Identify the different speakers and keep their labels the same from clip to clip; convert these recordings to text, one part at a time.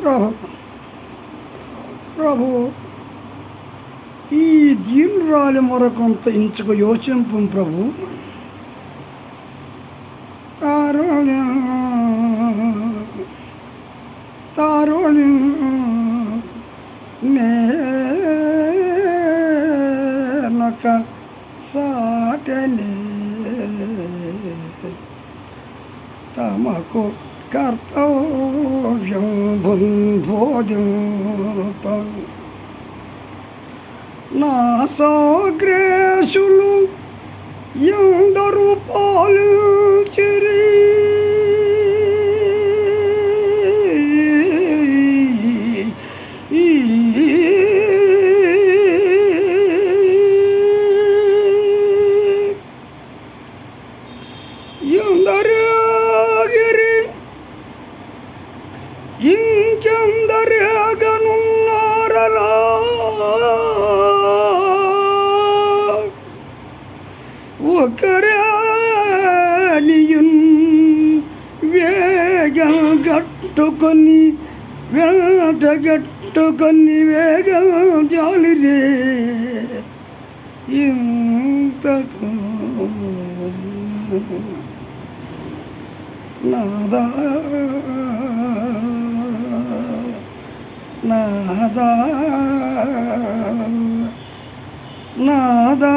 Speaker 1: ప్రభు ప్రభు ఈ దీనురాలి మొరకొంత ఇంచుక యోచింపు ప్రభు. తారుణ్యం నేనొక సాటనే తమకు కర్తవ్యం బోధింపం నా సాగ్రేషులు ఎందరు పాలించిరి. ఎందరేగిరి ఇంకెందరేగనున్నారలా ఒకరేనియున్ వేగం గట్టుకొని వెంటగట్టుకొని వేగం జాలిరే ఇంతకు నాదా నాదా నాదా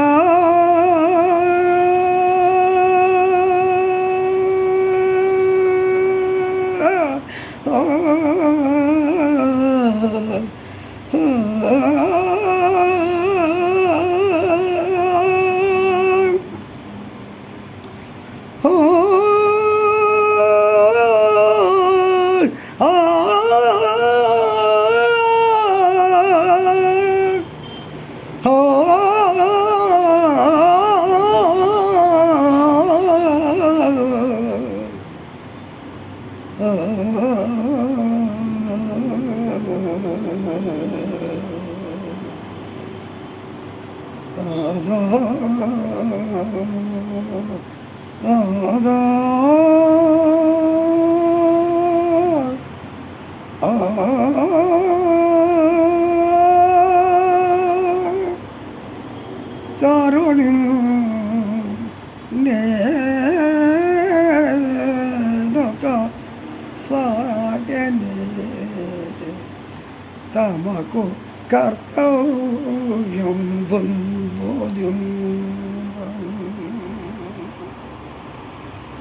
Speaker 1: తారుణ్యం నేనొక సాటనే తమకు కర్తవ్యం బోధింపం